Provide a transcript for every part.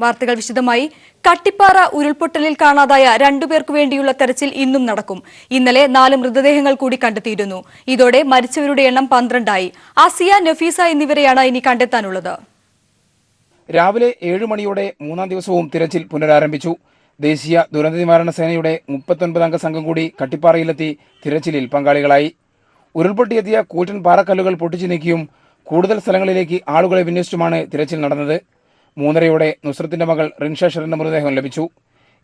വാർത്തകൾ വിശദമായി. കട്ടിപ്പാറ ഉരുൾപൊട്ടലിൽ കാണാതായ രണ്ടുപേർക്കു വേണ്ടിയുള്ള തെരച്ചിൽ ഇന്നും നടക്കും. ഇന്നലെ 4 മൃതദേഹങ്ങൾ കൂടി കണ്ടെത്തിയിരുന്നു. ഇതോടെ മരിച്ചവരുടെ എണ്ണം 12ആയി. ആസിയ, നഫീസ എന്നിവരെയാണ് ഇനി കണ്ടെത്താനുള്ളത്. രാവിലെ 7 മണിയോടെ 3-ാം ദിവസവും തിരച്ചിൽ പുനരാരംഭിച്ചു. ദേശീയ ദുരന്ത നിവാരണ സേനയുടെ 39 അംഗ സംഘം കൂടി കട്ടിപ്പാറയിലെത്തി തിരച്ചിലിൽ പങ്കാളികളായി. ഉരുൾപൊട്ടിയെത്തിയ കൂറ്റൻ പാറക്കല്ലുകൾ പൊട്ടിച്ചു നീക്കിയും കൂടുതൽ സ്ഥലങ്ങളിലേക്ക് ആളുകളെ വിന്യസിച്ചുമാണ് തിരച്ചിൽ നടന്നത്. 3:30യോടെ നുസ്രത്തിന്റെ മകൾ റിൻഷ ഷെറിന്റെ മൃതദേഹം ലഭിച്ചു.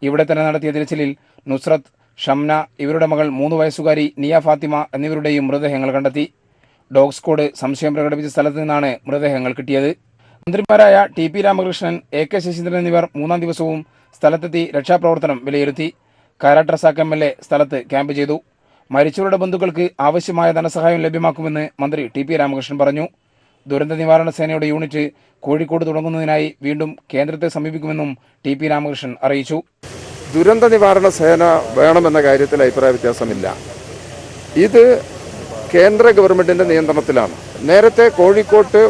ഇവിടെ തന്നെ നടത്തിയ തിരച്ചിലിൽ നുസ്രത്ത്, ഷംന, ഇവരുടെ മകൾ 3 വയസ്സുകാരി നിയ ഫാത്തിമ എന്നിവരുടെയും മൃതദേഹങ്ങൾ കണ്ടെത്തി. ഡോഗ് സ്ക്വാഡ് സംശയം പ്രകടിപ്പിച്ച സ്ഥലത്ത് നിന്നാണ് മൃതദേഹങ്ങൾ കിട്ടിയത്. മന്ത്രിമാരായ ടി.പി. രാമകൃഷ്ണൻ, എ.കെ. ശശീന്ദ്രൻ എന്നിവർ 3-ാം ദിവസവും സ്ഥലത്തെത്തി രക്ഷാപ്രവർത്തനം വിലയിരുത്തി. കാരാട്ട് റസാഖ് എം.എൽ.എ. സ്ഥലത്ത് ക്യാമ്പ് ചെയ്തു. മരിച്ചവരുടെ ബന്ധുക്കൾക്ക് ആവശ്യമായ ധനസഹായം ലഭ്യമാക്കുമെന്ന് മന്ത്രി ടി.പി. രാമകൃഷ്ണൻ പറഞ്ഞു. ദുരന്ത നിവാരണ സേനയുടെ യൂണിറ്റ് കോഴിക്കോട് തുടങ്ങുന്നതിനായി വീണ്ടും കേന്ദ്രത്തെ സമീപിക്കുമെന്നും ടി.പി. രാമകൃഷ്ണൻ അറിയിച്ചു. ദുരന്ത നിവാരണ സേന വേണമെന്ന കാര്യത്തിൽ അഭിപ്രായ വ്യത്യാസമില്ല. ഇത് കേന്ദ്ര ഗവൺമെന്റിന്റെ നിയന്ത്രണത്തിലാണ്. നേരത്തെ കോഴിക്കോട്ട്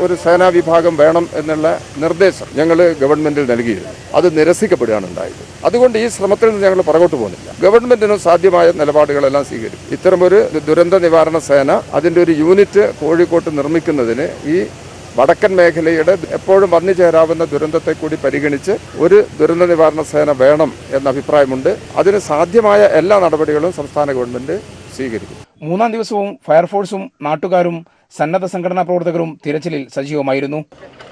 ഒരു സേനാ വിഭാഗം വേണം എന്നുള്ള നിർദ്ദേശം ഞങ്ങൾ ഗവൺമെന്റിൽ നൽകിയിരുന്നു. അത് നിരസിക്കപ്പെടുകയാണ് ഉണ്ടായത്. അതുകൊണ്ട് ഈ ശ്രമത്തിൽ നിന്ന് ഞങ്ങൾ പുറകോട്ട് പോകുന്നില്ല. ഗവൺമെന്റിനും സാധ്യമായ നിലപാടുകളെല്ലാം സ്വീകരിക്കും. ഇത്തരമൊരു ദുരന്ത നിവാരണ സേന അതിൻ്റെ ഒരു യൂണിറ്റ് കോഴിക്കോട്ട് നിർമ്മിക്കുന്നതിന് ഈ വടക്കൻ മേഖലയുടെ എപ്പോഴും വന്നു ചേരാവുന്ന ദുരന്തത്തെ കൂടി പരിഗണിച്ച് ഒരു ദുരന്ത നിവാരണ സേന വേണം എന്ന അഭിപ്രായമുണ്ട്. അതിന് സാധ്യമായ എല്ലാ നടപടികളും സംസ്ഥാന ഗവൺമെന്റ് സ്വീകരിക്കും. 3-ാം ദിവസവും ഫയർഫോഴ്സും നാട്ടുകാരും സന്നദ്ധ സംഘടനാ പ്രവർത്തകരും തിരച്ചിലിൽ സജീവമായിരുന്നു.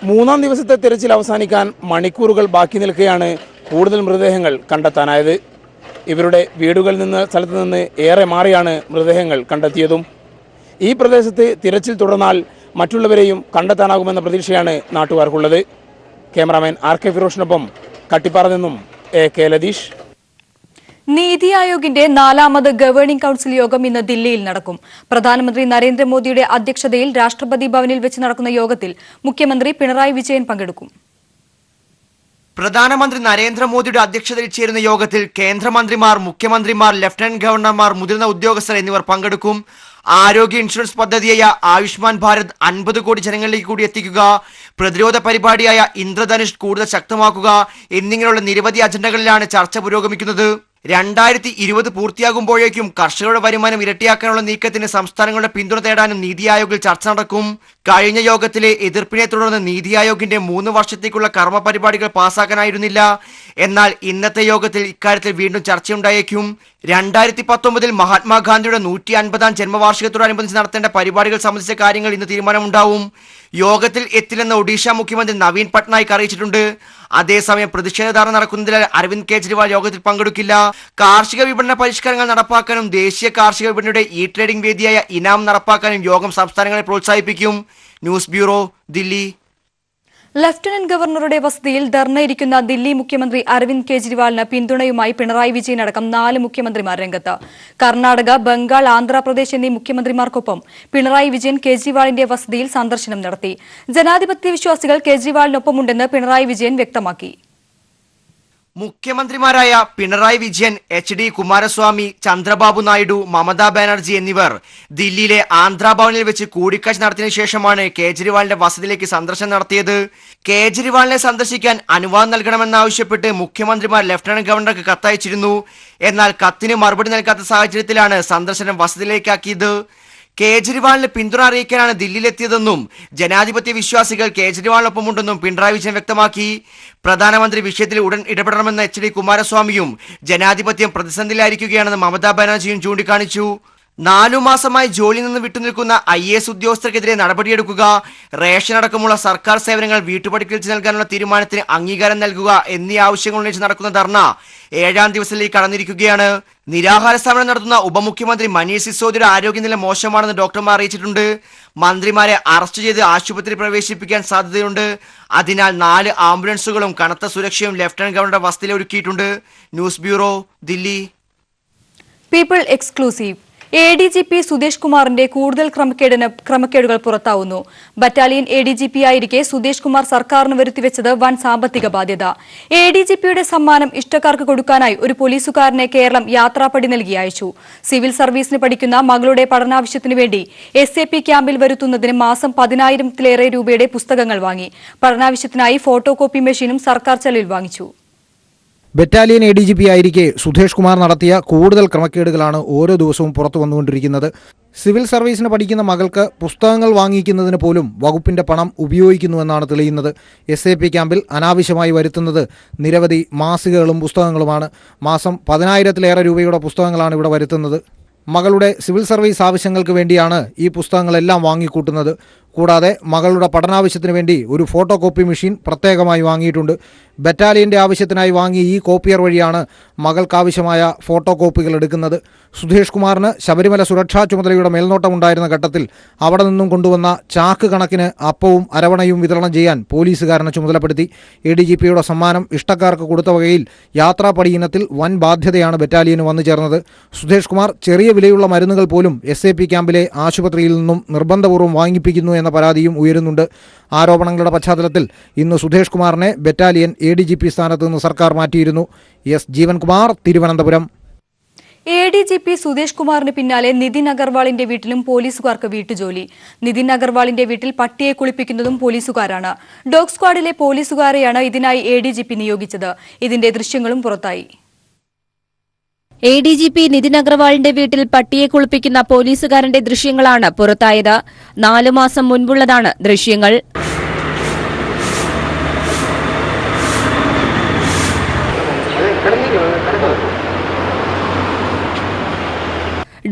3-ാം ദിവസത്തെ തിരച്ചിൽ അവസാനിക്കാൻ മണിക്കൂറുകൾ ബാക്കി നിൽക്കെയാണ് കൂടുതൽ മൃതദേഹങ്ങൾ കണ്ടെത്താനായത്. ഇവരുടെ വീടുകളിൽ നിന്ന് സ്ഥലത്ത് നിന്ന് ഏറെ മാറിയാണ് മൃതദേഹങ്ങൾ കണ്ടെത്തിയതും. ഈ പ്രദേശത്ത് തിരച്ചിൽ തുടർന്നാൽ മറ്റുള്ളവരെയും കണ്ടെത്താനാകുമെന്ന പ്രതീക്ഷയാണ് നാട്ടുകാർക്കുള്ളത്. Cameraman R K. ഫിറോഷിനൊപ്പം കട്ടിപ്പാറ നിന്നും എ.കെ. ലതീഷ്. നീതി ആയോഗിന്റെ 4ാമത് ഗവേണിംഗ് കൌൺസിൽ യോഗം ഇന്ന് ദില്ലിയിൽ നടക്കും. പ്രധാനമന്ത്രി നരേന്ദ്രമോദിയുടെ അധ്യക്ഷതയിൽ രാഷ്ട്രപതി ഭവനിൽ വെച്ച് നടക്കുന്ന യോഗത്തിൽ മുഖ്യമന്ത്രി പിണറായി വിജയൻ പങ്കെടുക്കും. പ്രധാനമന്ത്രി നരേന്ദ്രമോദിയുടെ അധ്യക്ഷതയിൽ ചേരുന്ന യോഗത്തിൽ കേന്ദ്രമന്ത്രിമാർ, മുഖ്യമന്ത്രിമാർ, ലഫ്റ്റനന്റ് ഗവർണർമാർ, മുതിർന്ന ഉദ്യോഗസ്ഥർ എന്നിവർ പങ്കെടുക്കും. ആരോഗ്യ ഇൻഷുറൻസ് പദ്ധതിയായ ആയുഷ്മാൻ ഭാരത് 50 കോടി ജനങ്ങളിലേക്ക് കൂടി എത്തിക്കുക, പ്രതിരോധ പരിപാടിയായ ഇന്ദ്രധനുഷ് കൂടുതൽ ശക്തമാക്കുക എന്നിങ്ങനെയുള്ള നിരവധി അജണ്ടകളിലാണ് ചർച്ച പുരോഗമിക്കുന്നത്. 2020 പൂർത്തിയാകുമ്പോഴേക്കും കർഷകരുടെ വരുമാനം ഇരട്ടിയാക്കാനുള്ള നീക്കത്തിന് സംസ്ഥാനങ്ങളുടെ പിന്തുണ തേടാനും നീതി ആയോഗിൽ ചർച്ച നടക്കും. കഴിഞ്ഞ യോഗത്തിലെ എതിർപ്പിനെ തുടർന്ന് നീതി ആയോഗിന്റെ 3 വർഷത്തേക്കുള്ള കർമ്മ പരിപാടികൾ പാസാക്കാനായിരുന്നില്ല. എന്നാൽ ഇന്നത്തെ യോഗത്തിൽ ഇക്കാര്യത്തിൽ വീണ്ടും ചർച്ചയുണ്ടായേക്കും. 2019 മഹാത്മാഗാന്ധിയുടെ 150ാം ജന്മവാർഷികത്തോടനുബന്ധിച്ച് നടത്തേണ്ട പരിപാടികൾ സംബന്ധിച്ച കാര്യങ്ങൾ ഇന്ന് തീരുമാനമുണ്ടാവും. യോഗത്തിൽ എത്തില്ലെന്ന് ഒഡീഷ മുഖ്യമന്ത്രി നവീൻ പട്നായിക് അറിയിച്ചിട്ടുണ്ട്. അതേസമയം പ്രതിഷേധ ധർണ്ണ നടക്കുന്നതിനാൽ അരവിന്ദ് കെജ്രിവാൾ യോഗത്തിൽ പങ്കെടുക്കില്ല. കാർഷിക വിപണന പരിഷ്കാരങ്ങൾ നടപ്പാക്കാനും ദേശീയ കാർഷിക വിപണിയുടെ ഇ ട്രേഡിംഗ് വേദിയായ ഇനാം നടപ്പാക്കാനും യോഗം സംസ്ഥാനങ്ങളെ പ്രോത്സാഹിപ്പിക്കും. News bureau, Delhi. ലഫ്റ്റനന്റ് ഗവർണറുടെ വസതിയിൽ ധർണയിരിക്കുന്ന ദില്ലി മുഖ്യമന്ത്രി അരവിന്ദ് കെജ്രിവാളിന് പിന്തുണയുമായി പിണറായി വിജയൻ അടക്കം 4 മുഖ്യമന്ത്രിമാർ രംഗത്ത്. കർണാടക, ബംഗാൾ, ആന്ധ്രാപ്രദേശ് എന്നീ മുഖ്യമന്ത്രിമാർക്കൊപ്പം പിണറായി വിജയൻ കെജ്രിവാളിന്റെ വസതിയിൽ സന്ദർശനം നടത്തി. ജനാധിപത്യ വിശ്വാസികൾ കെജ്രിവാളിനൊപ്പമുണ്ടെന്ന് പിണറായി വിജയൻ വ്യക്തമാക്കി. മുഖ്യമന്ത്രിമാരായ പിണറായി വിജയൻ, എച്ച്.ഡി. കുമാരസ്വാമി, ചന്ദ്രബാബു നായിഡു, മമതാ ബാനർജി എന്നിവർ ദില്ലിയിലെ ആന്ധ്രാഭവനിൽ വെച്ച് കൂടിക്കാഴ്ച നടത്തിയതിനു ശേഷമാണ് കേജ്രിവാളിന്റെ വസതിയിലേക്ക് സന്ദർശനം നടത്തിയത്. കേജ്രിവാളിനെ സന്ദർശിക്കാൻ അനുവാദം നൽകണമെന്നാവശ്യപ്പെട്ട് മുഖ്യമന്ത്രിമാർ ലഫ്റ്റനന്റ് ഗവർണർക്ക് കത്തയച്ചിരുന്നു. എന്നാൽ കത്തിന് മറുപടി നൽകാത്ത സാഹചര്യത്തിലാണ് സന്ദർശനം വസതിയിലേക്കാക്കിയത്. കേജ്രിവാളിന് പിന്തുണ അറിയിക്കാനാണ് ദില്ലിയിലെത്തിയതെന്നും ജനാധിപത്യ വിശ്വാസികൾ കേജ്രിവാളിനൊപ്പമുണ്ടെന്നും പിണറായി വിജയൻ വ്യക്തമാക്കി. പ്രധാനമന്ത്രി വിഷയത്തിൽ ഉടൻ ഇടപെടണമെന്ന എച്ച്.ഡി. കുമാരസ്വാമിയും ജനാധിപത്യം പ്രതിസന്ധിയിലായിരിക്കുകയാണെന്ന് മമതാ ബാനർജിയും ചൂണ്ടിക്കാണിച്ചു. 4 മാസമായി ജോലിയിൽ നിന്ന് വിട്ടുനിൽക്കുന്ന IAS ഉദ്യോഗസ്ഥർക്കെതിരെ നടപടിയെടുക്കുക, റേഷൻ അടക്കമുള്ള സർക്കാർ സേവനങ്ങൾ വീട്ടുപടിക്കൽ നൽകാനുള്ള തീരുമാനത്തിന് അംഗീകാരം നൽകുക എന്നീ ആവശ്യങ്ങൾ ഉന്നയിച്ച് നടക്കുന്ന ധർണ 7ാം ദിവസത്തിലേക്ക് കടന്നിരിക്കുകയാണ്. നിരാഹാര സമരം നടത്തുന്ന ഉപമുഖ്യമന്ത്രി മനീഷ് സിസോദിയുടെ ആരോഗ്യനില മോശമാണെന്ന് ഡോക്ടർമാർ അറിയിച്ചിട്ടുണ്ട്. മന്ത്രിമാരെ അറസ്റ്റ് ചെയ്ത് ആശുപത്രി പ്രവേശിപ്പിക്കാൻ സാധ്യതയുണ്ട്. അതിനാൽ 4 ആംബുലൻസുകളും കനത്ത സുരക്ഷയും ലഫ്റ്റനന്റ് ഗവർണറുടെ വസതിയിൽ ഒരുക്കിയിട്ടുണ്ട്. News bureau, Delhi. People exclusive. ADGP Sudesh കുമാറിന്റെ കൂടുതൽ ക്രമക്കേടുകൾ പുറത്താവുന്നു. ബറ്റാലിയൻ ADGP ആയിരിക്കെ സുദേശ് കുമാർ സർക്കാരിന് വരുത്തിവെച്ചത് വൻ സാമ്പത്തിക ബാധ്യത. ADGPയുടെ സമ്മാനം ഇഷ്ടക്കാർക്ക് കൊടുക്കാനായി ഒരു പോലീസുകാരനെ കേരളം യാത്രാപ്പടി നൽകി അയച്ചു. സിവിൽ സർവീസിന് പഠിക്കുന്ന മകളുടെ പഠനാവശ്യത്തിനു വേണ്ടി SAP ക്യാമ്പിൽ വരുത്തുന്നതിന് മാസം 10,000-ലേറെ രൂപയുടെ പുസ്തകങ്ങൾ വാങ്ങി. പഠനാവശ്യത്തിനായി ഫോട്ടോ കോപ്പി മെഷീനും സർക്കാർ ചെലവിൽ വാങ്ങിച്ചു. ബറ്റാലിയൻ ADGP ആയിരിക്കെ സുധേഷ് കുമാർ നടത്തിയ കൂടുതൽ ക്രമക്കേടുകളാണ് ഓരോ ദിവസവും പുറത്തു വന്നുകൊണ്ടിരിക്കുന്നത്. സിവിൽ സർവീസിന് പഠിക്കുന്ന മകൾക്ക് പുസ്തകങ്ങൾ വാങ്ങിക്കുന്നതിന് പോലും വകുപ്പിന്റെ പണം ഉപയോഗിക്കുന്നുവെന്നാണ് തെളിയുന്നത്. SAP ക്യാമ്പിൽ അനാവശ്യമായി വരുത്തുന്നത് നിരവധി മാസികകളും പുസ്തകങ്ങളുമാണ്. മാസം 10,000-ലേറെ രൂപയുടെ പുസ്തകങ്ങളാണ് ഇവിടെ വരുത്തുന്നത്. മകളുടെ സിവിൽ സർവീസ് ആവശ്യങ്ങൾക്ക് വേണ്ടിയാണ് ഈ പുസ്തകങ്ങളെല്ലാം വാങ്ങിക്കൂട്ടുന്നത്. കൂടാതെ മകളുടെ പഠനാവശ്യത്തിന് വേണ്ടി ഒരു ഫോട്ടോ കോപ്പി മെഷീൻ പ്രത്യേകമായി വാങ്ങിയിട്ടുണ്ട്. ബറ്റാലിയൻ്റെ ആവശ്യത്തിനായി വാങ്ങിയ ഈ കോപ്പിയർ വഴിയാണ് മകൾക്കാവശ്യമായ ഫോട്ടോ കോപ്പികൾ എടുക്കുന്നത്. സുധേഷ് കുമാറിന് ശബരിമല സുരക്ഷാ ചുമതലയുടെ മേൽനോട്ടമുണ്ടായിരുന്ന ഘട്ടത്തിൽ അവിടെ നിന്നും കൊണ്ടുവന്ന ചാക്ക് കണക്കിന് അപ്പവും അരവണയും വിതരണം ചെയ്യാൻ പോലീസുകാരനെ ചുമതലപ്പെടുത്തി. ADGPയുടെ സമ്മാനം ഇഷ്ടക്കാർക്ക് കൊടുത്ത വകയിൽ യാത്രാപ്പടി ഇനത്തിൽ വൻ ബാധ്യതയാണ് ബറ്റാലിയന് വന്നു ചേർന്നത്. സുധേഷ് കുമാർ ചെറിയ വിലയുള്ള മരുന്നുകൾ പോലും SAP ക്യാമ്പിലെ ആശുപത്രിയിൽ നിന്നും നിർബന്ധപൂർവ്വം വാങ്ങിപ്പിക്കുന്നു എന്ന പരാതിയും ഉയരുന്നുണ്ട്. ആരോപണങ്ങളുടെ പശ്ചാത്തലത്തിൽ ഇന്ന് സുധേഷ് കുമാറിനെ ബറ്റാലിയൻ ADGP സ്ഥാനത്ത് നിന്ന് സർക്കാർ മാറ്റിയിരുന്നു. ജീവൻകുമാർ, തിരുവനന്തപുരം. ADGP സുദേശ് കുമാറിന് പിന്നാലെ നിതിൻ അഗർവാളിന്റെ വീട്ടിലും പോലീസുകാർക്ക് വീട്ടുജോലി. നിതിൻ അഗർവാളിന്റെ വീട്ടിൽ പട്ടിയെ കുളിപ്പിക്കുന്നതും പോലീസുകാരാണ്. ഡോഗ് സ്ക്വാഡിലെ പോലീസുകാരെയാണ് ഇതിനായി ADGP നിയോഗിച്ചത്. ഇതിന്റെ ദൃശ്യങ്ങളും പുറത്തായി. ADGP നിതിൻ അഗർവാളിന്റെ വീട്ടിൽ പട്ടിയെ കുളിപ്പിക്കുന്ന പോലീസുകാരന്റെ ദൃശ്യങ്ങളാണ് പുറത്തായത്. 4 മാസം മുൻപുള്ളതാണ് ദൃശ്യങ്ങൾ.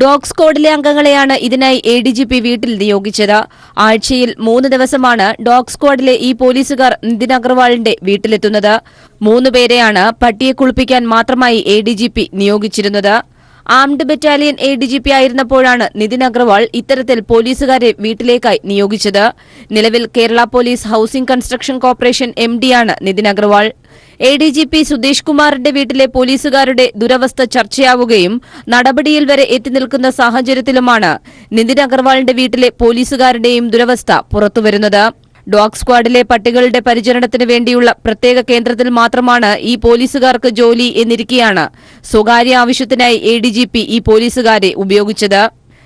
ഡോഗ് സ്ക്വാഡിലെ അംഗങ്ങളെയാണ് ഇതിനായി ADGP വീട്ടിൽ നിയോഗിച്ചത്. ആഴ്ചയിൽ 3 ദിവസമാണ് ഡോഗ് സ്ക്വാഡിലെ ഈ പോലീസുകാർ നിതിൻ അഗർവാളിന്റെ വീട്ടിലെത്തുന്നത്. 3 പേരെയാണ് പട്ടിയെ കുളിപ്പിക്കാൻ മാത്രമായി ADGP നിയോഗിച്ചിരുന്നത്. ആംഡ് ബറ്റാലിയൻ ADGP ആയിരുന്നപ്പോഴാണ് നിതിൻ അഗർവാൾ ഇത്തരത്തിൽ പോലീസുകാരെ വീട്ടിലേക്കായി നിയോഗിച്ചത്. നിലവിൽ Kerala police housing construction corporation MD-യാണ് നിതിൻ അഗർവാൾ. ADGP സുദേശ് കുമാറിന്റെ വീട്ടിലെ പോലീസുകാരുടെ ദുരവസ്ഥ ചർച്ചയാവുകയും നടപടിയിൽ വരെ എത്തിനിൽക്കുന്ന സാഹചര്യത്തിലുമാണ് നിതിൻ അഗർവാളിന്റെ വീട്ടിലെ പോലീസുകാരുടെയും ദുരവസ്ഥ പുറത്തുവരുന്നത്. ഡോഗ് സ്ക്വാഡിലെ പട്ടികളുടെ പരിചരണത്തിന് വേണ്ടിയുള്ള പ്രത്യേക കേന്ദ്രത്തിൽ മാത്രമാണ് ഈ പോലീസുകാർക്ക് ജോലി എന്നിരിക്കെയാണ് സ്വകാര്യ ആവശ്യത്തിനായി ADGP ഈ പോലീസുകാരെ ഉപയോഗിച്ചത്.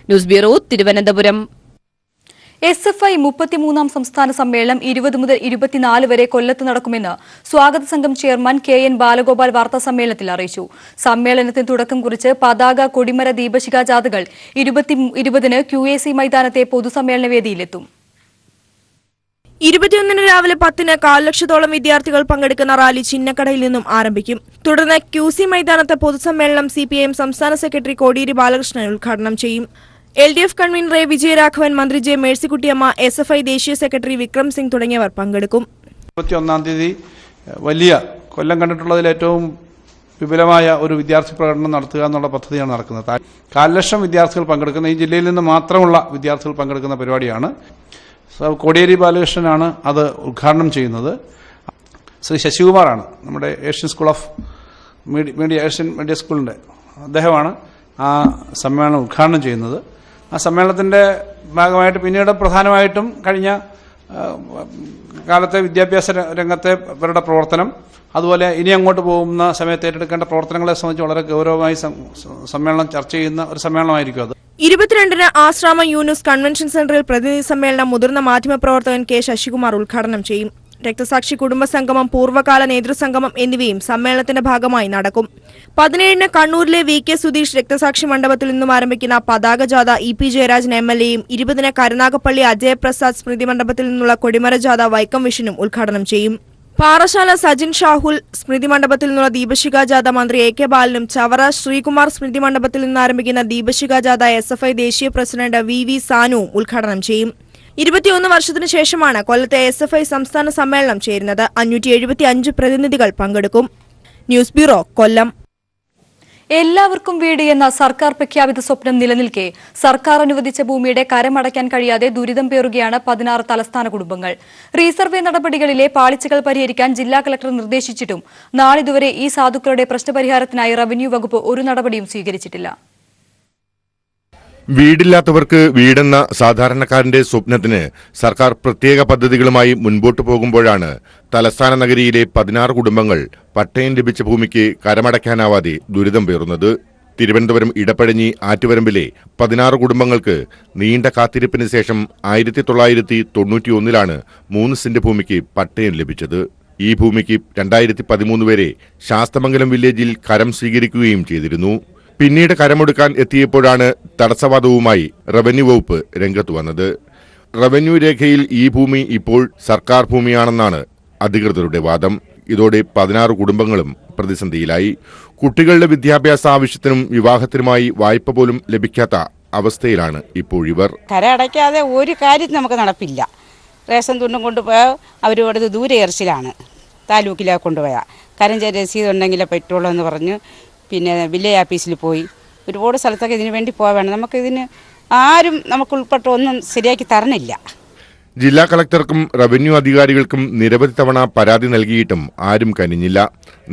News bureau, Thiruvananthapuram. SFI 33-ാം സംസ്ഥാന സമ്മേളനം 20 മുതൽ 24 വരെ കൊല്ലത്ത് നടക്കുമെന്ന് സ്വാഗത സംഘം ചെയർമാൻ KN ബാലഗോപാൽ വാർത്താസമ്മേളനത്തിൽ അറിയിച്ചു. സമ്മേളനത്തിന് തുടക്കം കുറിച്ച് പതാക, കൊടിമര, ദീപശിഖ ജാഥകൾ 20-ന് QAC മൈതാനത്തെ പൊതുസമ്മേളന വേദിയിലെത്തും. 21-ന് രാവിലെ 10-ന് 1,00,000 ലക്ഷത്തോളം വിദ്യാർത്ഥികൾ പങ്കെടുക്കുന്ന റാലി ചിന്നക്കടയിൽ നിന്നും ആരംഭിക്കും. തുടർന്ന് QC മൈതാനത്തെ പൊതുസമ്മേളനം CPIM സംസ്ഥാന സെക്രട്ടറി കോടിയേരി ബാലകൃഷ്ണൻ ഉദ്ഘാടനം ചെയ്യും. LDF convener A. വിജയരാഘവൻ, മന്ത്രി J. മേഴ്സിക്കുട്ടിയമ്മ, SFI ദേശീയ സെക്രട്ടറി വിക്രം സിംഗ് തുടങ്ങിയവർ പങ്കെടുക്കും. 21-ാം തീയതി വലിയ കൊല്ലം കണ്ടിട്ടുള്ളതിൽ ഏറ്റവും വിപുലമായ ഒരു വിദ്യാർത്ഥി പ്രകടനം നടത്തുക എന്നുള്ള പദ്ധതിയാണ് നടക്കുന്നത്. 1,00,000 വിദ്യാർത്ഥികൾ പങ്കെടുക്കുന്ന, ഈ ജില്ലയിൽ നിന്ന് മാത്രമുള്ള വിദ്യാർത്ഥികൾ പങ്കെടുക്കുന്ന പരിപാടിയാണ്. കോടിയേരി ബാലകൃഷ്ണനാണ് അത് ഉദ്ഘാടനം ചെയ്യുന്നത്. ശ്രീ ശശികുമാറാണ് നമ്മുടെ Asian school of Asian media സ്കൂളിൻ്റെ അദ്ദേഹമാണ് ആ സമ്മേളനം ഉദ്ഘാടനം ചെയ്യുന്നത്. ആ സമ്മേളനത്തിൻ്റെ ഭാഗമായിട്ട് പിന്നീട് പ്രധാനമായിട്ടും കഴിഞ്ഞ കാലത്തെ വിദ്യാഭ്യാസ രംഗത്തെ അവരുടെ പ്രവർത്തനം, അതുപോലെ ഇനി അങ്ങോട്ട് പോകുന്ന സമയത്ത് ഏറ്റെടുക്കേണ്ട പ്രവർത്തനങ്ങളെ സംബന്ധിച്ച് വളരെ ഗൗരവമായി സമ്മേളനം ചർച്ച ചെയ്യുന്ന ഒരു സമ്മേളനമായിരിക്കും അത്. 22-ന് ആശ്രാമം യൂനുസ് കൺവെൻഷൻ സെന്ററിൽ പ്രതിനിധി സമ്മേളനം മുതിർന്ന മാധ്യമപ്രവർത്തകൻ K. ശശികുമാർ ഉദ്ഘാടനം ചെയ്യും. രക്തസാക്ഷി കുടുംബസംഗമം, പൂർവ്വകാല നേതൃസംഗമം എന്നിവയും സമ്മേളനത്തിന്റെ ഭാഗമായി നടക്കും. 17-ന് കണ്ണൂരിലെ VK സുധീഷ് രക്തസാക്ഷി മണ്ഡപത്തിൽ നിന്നും ആരംഭിക്കുന്ന പതാക ജാഥ EP ജയരാജൻ MLA-യും 20-ന് കരുനാഗപ്പള്ളി അജയപ്രസാദ് സ്മൃതി മണ്ഡപത്തിൽ നിന്നുള്ള കൊടിമര ജാഥ വൈക്കം വിഷനും ഉദ്ഘാടനം ചെയ്യും. പാറശാല സജിൻ ഷാഹുൽ സ്മൃതി മണ്ഡപത്തിൽ നിന്നുള്ള ദീപശിഖ ജാഥ മന്ത്രി AK ബാലനും, ചവറ ശ്രീകുമാർ സ്മൃതി മണ്ഡപത്തിൽ നിന്ന് ആരംഭിക്കുന്ന ദീപശിഖ ജാഥ SFI ദേശീയ പ്രസിഡന്റ് VV സാനുവും ഉദ്ഘാടനം ചെയ്യും. 21 വർഷത്തിനു ശേഷമാണ് കൊല്ലത്തെ SFI സംസ്ഥാന സമ്മേളനം ചേരുന്നത്. 575 പ്രതിനിധികൾ പങ്കെടുക്കും. ന്യൂസ് ബ്യൂറോ, കൊല്ലം. എല്ലാവർക്കും വീട് എന്ന സർക്കാർ പ്രഖ്യാപിത സ്വപ്നം നിലനിൽക്കെ സർക്കാർ അനുവദിച്ച ഭൂമിയുടെ കരമടയ്ക്കാൻ കഴിയാതെ ദുരിതം പേറുകയാണ് 16 തലസ്ഥാന കുടുംബങ്ങൾ. റീസർവേ നടപടികളിലെ പാളിച്ചകൾ പരിഹരിക്കാൻ ജില്ലാ കളക്ടർ നിർദ്ദേശിച്ചിട്ടും നാളിതുവരെ ഈ സാധുക്കളുടെ പ്രശ്നപരിഹാരത്തിനായി റവന്യൂ വകുപ്പ് ഒരു നടപടിയും സ്വീകരിച്ചിട്ടില്ല. വീടില്ലാത്തവർക്ക് വീടെന്ന സാധാരണക്കാരന്റെ സ്വപ്നത്തിന് സർക്കാർ പ്രത്യേക പദ്ധതികളുമായി മുൻപോട്ടു പോകുമ്പോഴാണ് തലസ്ഥാന നഗരിയിലെ 16 കുടുംബങ്ങൾ പട്ടയം ലഭിച്ച ഭൂമിക്ക് കരമടയ്ക്കാനാവാതെ ദുരിതം പേറുന്നത്. തിരുവനന്തപുരം ഇടപ്പഴഞ്ഞി ആറ്റുവരമ്പിലെ 16 കുടുംബങ്ങൾക്ക് നീണ്ട കാത്തിരിപ്പിന് ശേഷം 1991 3 സെന്റ് ഭൂമിക്ക് പട്ടയം ലഭിച്ചത്. ഈ ഭൂമിക്ക് 2013 വരെ ശാസ്തമംഗലം വില്ലേജിൽ കരം സ്വീകരിക്കുകയും ചെയ്തിരുന്നു. പിന്നീട് കരമൊടുക്കാൻ എത്തിയപ്പോഴാണ് തടസ്സവാദവുമായി റവന്യൂ വകുപ്പ് രംഗത്ത് വന്നത്. റവന്യൂ രേഖയിൽ ഈ ഭൂമി ഇപ്പോൾ സർക്കാർ ഭൂമിയാണെന്നാണ് അധികൃതരുടെ വാദം. ഇതോടെ 16 കുടുംബങ്ങളും പ്രതിസന്ധിയിലായി. കുട്ടികളുടെ വിദ്യാഭ്യാസ ആവശ്യത്തിനും വിവാഹത്തിനുമായി വായ്പ പോലും ലഭിക്കാത്ത അവസ്ഥയിലാണ് ഇപ്പോഴിവർ. കര അടയ്ക്കാതെ ഒരു കാര്യം നമുക്ക് നടപ്പില്ല. റേഷൻ തുണ്ടും കൊണ്ടുപോയാൽ അവർ ഇവിടുത്തെ ദൂരെ എറിച്ചിലാണ്. താലൂക്കിലേക്ക് കൊണ്ടുപോയാൽ കരം രസീത് ഉണ്ടെങ്കിലേ പറ്റുള്ളൂ എന്ന് പറഞ്ഞ് പിന്നെ വില്ലേജ് ഓഫീസിൽ പോയി ഒരുപാട് സ്ഥലത്തൊക്കെ ഇതിനു വേണ്ടി പോവേണം. നമുക്കിതിന് ആരും നമുക്ക് ഉൾപ്പെട്ട ഒന്നും ശരിയാക്കി തരണില്ല. ജില്ലാ കളക്ടർക്കും റവന്യൂ അധികാരികൾക്കും നിരവധി തവണ പരാതി നൽകിയിട്ടും ആരും കനിഞ്ഞില്ല.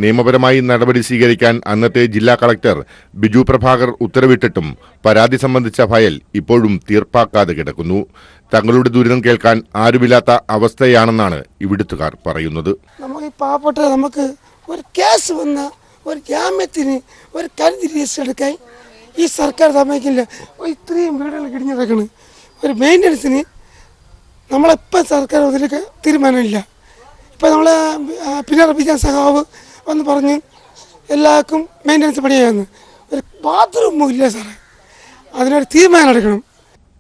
നിയമപരമായി നടപടി സ്വീകരിക്കാൻ അന്നത്തെ ജില്ലാ കളക്ടർ ബിജു പ്രഭാകർ ഉത്തരവിട്ടിട്ടും പരാതി സംബന്ധിച്ച ഫയൽ ഇപ്പോഴും തീർപ്പാക്കാതെ കിടക്കുന്നു. തങ്ങളുടെ ദുരിതം കേൾക്കാൻ ആരുമില്ലാത്ത അവസ്ഥയാണെന്നാണ് ഇവിടുത്തുകാർ പറയുന്നത്. നമുക്ക് ഒരു കേസ് വന്ന ഒരു ജാമ്യത്തിന് ഒരു കരുതി രജിസ്റ്റർ എടുക്കാൻ ഈ സർക്കാർ സമ്മതിക്കില്ല. ഇത്രയും വീടുകൾ കിടഞ്ഞിടക്കണം. ഒരു മെയിൻ്റനൻസിന് നമ്മളെപ്പം സർക്കാർ അതിലേക്ക് തീരുമാനമില്ല. ഇപ്പം നമ്മളെ പിണറായി വിജയൻ സഖാവ് വന്ന് പറഞ്ഞ് എല്ലാവർക്കും മെയിൻ്റനൻസ് പണിയാന്ന്. ഒരു ബാത്റൂമും ഇല്ല സാറേ. അതിനൊരു തീരുമാനം എടുക്കണം.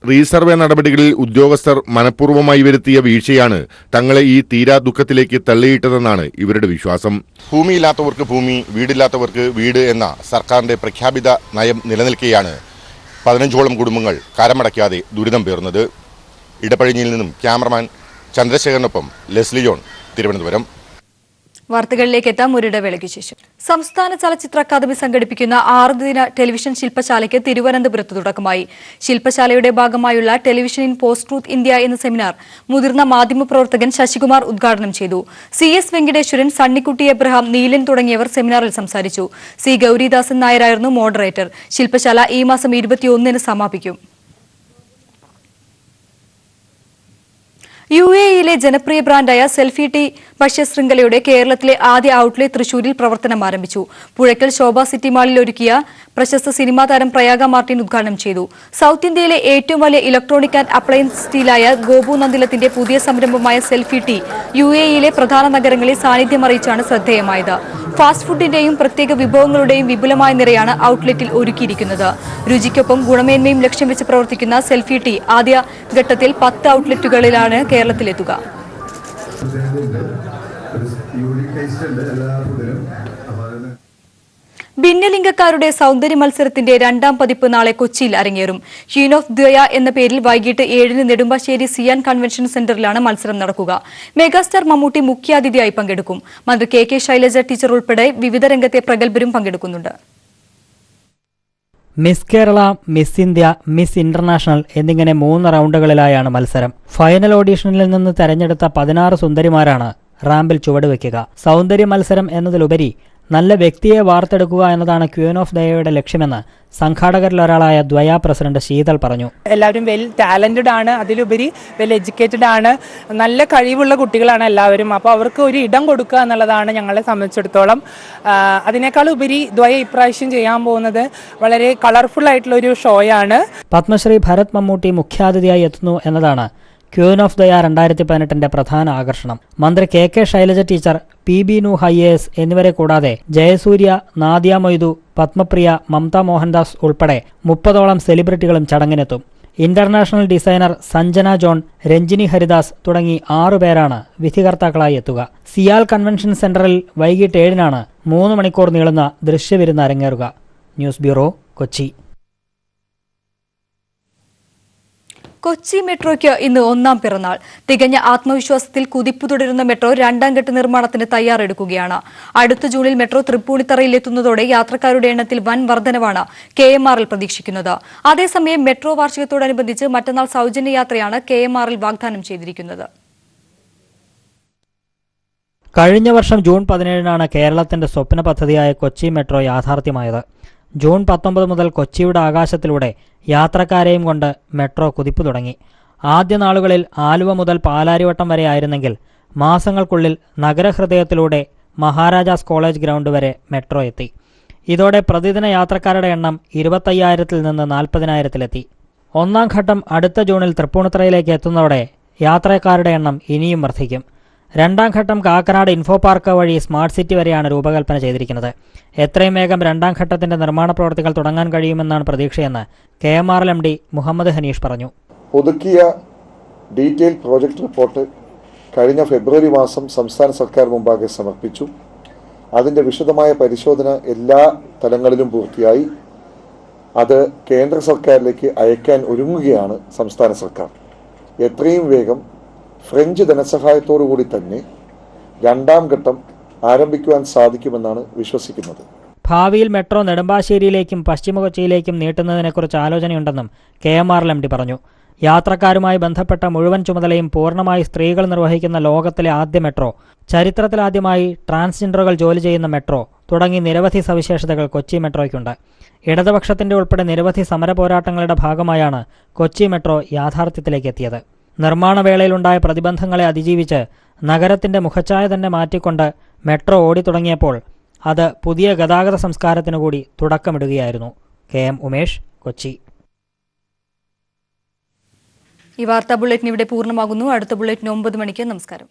റീസർവേ നടപടികളിൽ ഉദ്യോഗസ്ഥർ മനഃപൂർവ്വമായി വരുത്തിയ വീഴ്ചയാണ് തങ്ങളെ ഈ തീരാ ദുഃഖത്തിലേക്ക് തള്ളിയിട്ടതെന്നാണ് ഇവരുടെ വിശ്വാസം. ഭൂമിയില്ലാത്തവർക്ക് ഭൂമി, വീടില്ലാത്തവർക്ക് വീട് എന്ന സർക്കാരിന്റെ പ്രഖ്യാപിത നയം നിലനിൽക്കെയാണ് 15ഓളം കുടുംബങ്ങൾ കരമടയ്ക്കാതെ ദുരിതം പേറുന്നത്. ഇടപ്പഴിഞ്ഞിയിൽ നിന്നും ക്യാമറമാൻ ചന്ദ്രശേഖരനൊപ്പം ലെസ്ലി ജോൺ, തിരുവനന്തപുരം. വാർത്തകളിലേക്ക് എത്താം. ഒരിടവേളയ്ക്ക് ശേഷം സംസ്ഥാന ചലച്ചിത്ര അക്കാദമി സംഘടിപ്പിക്കുന്ന 6 ദിന ടെലിവിഷൻ ശില്പശാലയ്ക്ക് തിരുവനന്തപുരത്ത് തുടക്കമായി. ശില്പശാലയുടെ ഭാഗമായുള്ള television in post truth India എന്ന സെമിനാർ മുതിർന്ന മാധ്യമപ്രവർത്തകൻ ശശികുമാർ ഉദ്ഘാടനം ചെയ്തു. CS വെങ്കടേശ്വരൻ, സണ്ണിക്കുട്ടി എബ്രഹാം, നീലൻ തുടങ്ങിയവർ സെമിനാറിൽ സംസാരിച്ചു. C ഗൌരിദാസൻ നായരായിരുന്നു മോഡറേറ്റർ. ശില്പശാല ഈ മാസം 21 സമാപിക്കും. UAE-യിലെ ജനപ്രിയ ബ്രാൻഡായ സെൽഫി ടീ ഭക്ഷ്യശൃംഖലയുടെ കേരളത്തിലെ ആദ്യ ഔട്ട്ലെറ്റ് തൃശൂരിൽ പ്രവർത്തനം ആരംഭിച്ചു. പുഴയ്ക്കൽ ശോഭ സിറ്റി മാളിൽ ഒരുക്കിയ പ്രശസ്ത സിനിമാ താരം പ്രയാഗ മാർട്ടിൻ ഉദ്ഘാടനം ചെയ്തു. സൗത്ത് ഇന്ത്യയിലെ ഏറ്റവും വലിയ ഇലക്ട്രോണിക് ആൻഡ് അപ്ലയൻസ് സ്റ്റീലായ ഗോപു നന്ദിലത്തിന്റെ പുതിയ സംരംഭമായ സെൽഫി ടീ UAE-യിലെ പ്രധാന നഗരങ്ങളിൽ സാന്നിധ്യം അറിയിച്ചാണ് ശ്രദ്ധേയമായത്. ഫാസ്റ്റ് ഫുഡിന്റെയും പ്രത്യേക വിഭവങ്ങളുടെയും വിപുലമായ നിരയാണ് ഔട്ട്ലെറ്റിൽ ഒരുക്കിയിരിക്കുന്നത്. രുചിക്കൊപ്പം ഗുണമേന്മയും ലക്ഷ്യം വെച്ച് പ്രവർത്തിക്കുന്ന സെൽഫി ടീ ആദ്യ ഘട്ടത്തിൽ 10 ഔട്ട്ലെറ്റുകളിലാണ് കേരളത്തിലെത്തുക. ഭിന്നലിംഗക്കാരുടെ സൗന്ദര്യ മത്സരത്തിന്റെ 2ാം പതിപ്പ് നാളെ കൊച്ചിയിൽ അരങ്ങേറും. ക്വീൻ ഓഫ് ദ്വയ എന്ന പേരിൽ വൈകിട്ട് 7-ന് നെടുമ്പാശ്ശേരി സിയാൻ കൺവെൻഷൻ സെന്ററിലാണ് മത്സരം നടക്കുക. മെഗാസ്റ്റാർ മമ്മൂട്ടി മുഖ്യാതിഥിയായി പങ്കെടുക്കും. മന്ത്രി KK ശൈലജ ടീച്ചർ ഉൾപ്പെടെ വിവിധ രംഗത്തെ പ്രഗത്ഭരും പങ്കെടുക്കുന്നുണ്ട്. Miss Kerala, miss India, miss international എന്നിങ്ങനെ 3 റൗണ്ടുകളിലായാണ് മത്സരം. ഫൈനൽ ഓഡീഷനിൽ നിന്ന് തെരഞ്ഞെടുത്ത 16 സുന്ദരിമാരാണ് റാമ്പിൽ ചുവടുവെക്കുക. സൗന്ദര്യ മത്സരം എന്നതിലുപരി നല്ല വ്യക്തിയെ വാർത്തെടുക്കുക എന്നതാണ് ക്വീൻ ഓഫ് ദയയുടെ ലക്ഷ്യമെന്ന് സംഘാടകരിലൊരാളായ ദ്വയ പ്രസിഡന്റ് ശീതൾ പറഞ്ഞു. എല്ലാവരും വെൽ ടാലന്റഡ് ആണ്, അതിലുപരി വെൽ എഡ്യൂക്കേറ്റഡ് ആണ്, നല്ല കഴിവുള്ള കുട്ടികളാണ് എല്ലാവരും. അപ്പോൾ അവർക്ക് ഒരു ഇടം കൊടുക്കുക എന്നുള്ളതാണ് ഞങ്ങളെ സംബന്ധിച്ചിടത്തോളം. അതിനേക്കാൾ ഉപരി ദ്വയ ഇപ്രാവശ്യം ചെയ്യാൻ പോകുന്നത് വളരെ കളർഫുൾ ആയിട്ടുള്ള ഒരു ഷോയാണ്. പത്മശ്രീ ഭരത് മമ്മൂട്ടി മുഖ്യാതിഥിയായി എത്തുന്നു എന്നതാണ് ക്വീൻ ഓഫ് ദയ 2018 പ്രധാന ആകർഷണം. മന്ത്രി KK Shailaja teacher, PB Nooh IAS എന്നിവരെ കൂടാതെ ജയസൂര്യ, നാദിയ മൊയ്തു, പത്മപ്രിയ, മമത മോഹൻദാസ് ഉൾപ്പെടെ 30ഓളം സെലിബ്രിറ്റികളും ചടങ്ങിനെത്തും. International designer Sanjana John, Ranjini Haridas തുടങ്ങി 6 പേരാണ് വിധികർത്താക്കളായി എത്തുക. സിയാൽ കൺവെൻഷൻ സെന്ററിൽ വൈകിട്ട് 7-നാണ് 3 മണിക്കൂർ നീളുന്ന ദൃശ്യവിരുന്ന് അരങ്ങേറുക. News bureau, Kochi. കൊച്ചി മെട്രോയ്ക്ക് ഇന്ന് 1ാം പിറന്നാൾ. തികഞ്ഞ ആത്മവിശ്വാസത്തിൽ കുതിപ്പ് തുടരുന്ന മെട്രോ 2ാം ഘട്ട നിർമ്മാണത്തിന് തയ്യാറെടുക്കുകയാണ്. അടുത്ത ജൂണിൽ മെട്രോ തൃപ്പൂണിത്തറയിൽ എത്തുന്നതോടെ യാത്രക്കാരുടെ എണ്ണത്തിൽ വൻ വർധനവാണ് KMRL പ്രതീക്ഷിക്കുന്നത്. അതേസമയം മെട്രോ വാർഷികത്തോടനുബന്ധിച്ച് മറ്റന്നാൾ സൗജന്യ യാത്രയാണ് KMRL വാഗ്ദാനം ചെയ്തിരിക്കുന്നത്. കഴിഞ്ഞ വർഷം ജൂൺ 17-നാണ് കേരളത്തിന്റെ സ്വപ്ന പദ്ധതിയായ കൊച്ചി മെട്രോ യാഥാർത്ഥ്യമായത്. ജൂൺ 19 മുതൽ കൊച്ചിയുടെ ആകാശത്തിലൂടെ യാത്രക്കാരെയും കൊണ്ട് മെട്രോ കുതിപ്പ് തുടങ്ങി. ആദ്യ നാളുകളിൽ ആലുവ മുതൽ പാലാരിവട്ടം വരെ ആയിരുന്നെങ്കിൽ മാസങ്ങൾക്കുള്ളിൽ നഗരഹൃദയത്തിലൂടെ മഹാരാജാസ് കോളേജ് ഗ്രൗണ്ട് വരെ മെട്രോ എത്തി. ഇതോടെ പ്രതിദിന യാത്രക്കാരുടെ എണ്ണം 25,000-ൽ നിന്ന് 40,000-ലെത്തി. ഒന്നാം ഘട്ടം അടുത്ത ജൂണിൽ തൃപ്പൂണിത്തുറയിലേക്ക് എത്തുന്നതോടെ യാത്രക്കാരുടെ എണ്ണം ഇനിയും വർദ്ധിക്കും. രണ്ടാം ഘട്ടം കാക്കനാട് ഇൻഫോ പാർക്ക് വഴി സ്മാർട്ട് സിറ്റി വരെയാണ് രൂപകൽപ്പന ചെയ്തിരിക്കുന്നത്. എത്രയും വേഗം രണ്ടാം ഘട്ടത്തിന്റെ നിർമ്മാണ പ്രവർത്തികൾ തുടങ്ങാൻ കഴിയുമെന്നാണ് പ്രതീക്ഷയെന്ന് KMRL MD മുഹമ്മദ് ഹനീഷ് പറഞ്ഞു. പുതുക്കിയ ഡീറ്റെയിൽ പ്രോജക്റ്റ് റിപ്പോർട്ട് കഴിഞ്ഞ ഫെബ്രുവരി മാസം സംസ്ഥാന സർക്കാർ മുമ്പാകെ സമർപ്പിച്ചു. അതിൻ്റെ വിശദമായ പരിശോധന എല്ലാ തലങ്ങളിലും പൂർത്തിയായി. അത് കേന്ദ്ര സർക്കാരിലേക്ക് അയക്കാൻ ഒരുങ്ങുകയാണ് സംസ്ഥാന സർക്കാർ. എത്രയും വേഗം ഫ്രഞ്ച് ധനസഹായത്തോടുകൂടി തന്നെ രണ്ടാം ഘട്ടം ആരംഭിക്കുവാൻ സാധിക്കുമെന്നാണ് വിശ്വസിക്കുന്നത്. ഭാവിയിൽ മെട്രോ നെടുമ്പാശ്ശേരിയിലേക്കും പശ്ചിമ കൊച്ചിയിലേക്കും നീട്ടുന്നതിനെക്കുറിച്ച് ആലോചനയുണ്ടെന്നും KMRL MD പറഞ്ഞു. യാത്രക്കാരുമായി ബന്ധപ്പെട്ട മുഴുവൻ ചുമതലയും പൂർണ്ണമായി സ്ത്രീകൾ നിർവഹിക്കുന്ന ലോകത്തിലെ ആദ്യ മെട്രോ, ചരിത്രത്തിലാദ്യമായി ട്രാൻസ്ജെൻഡറുകൾ ജോലി ചെയ്യുന്ന മെട്രോ തുടങ്ങി നിരവധി സവിശേഷതകൾ കൊച്ചി മെട്രോയ്ക്കുണ്ട്. ഇടതുപക്ഷത്തിന്റെ ഉൾപ്പെടെ നിരവധി സമരപോരാട്ടങ്ങളുടെ ഭാഗമായാണ് കൊച്ചി മെട്രോ യാഥാർത്ഥ്യത്തിലേക്ക് എത്തിയത്. നിർമ്മാണവേളയിലുണ്ടായ പ്രതിബന്ധങ്ങളെ അതിജീവിച്ച് നഗരത്തിന്റെ മുഖച്ഛായ തന്നെ മാറ്റിക്കൊണ്ട് മെട്രോ ഓടിത്തുടങ്ങിയപ്പോൾ അത് പുതിയ ഗതാഗത സംസ്കാരത്തിനു കൂടി തുടക്കമിടുകയായിരുന്നു. KM ഉമേഷ്, കൊച്ചി. ഈ വാർത്താ ബുള്ളറ്റിൻ ഇവിടെ പൂർണ്ണമാകുന്നു. അടുത്ത ബുള്ളറ്റിൻ 9 മണിക്ക്. നമസ്കാരം.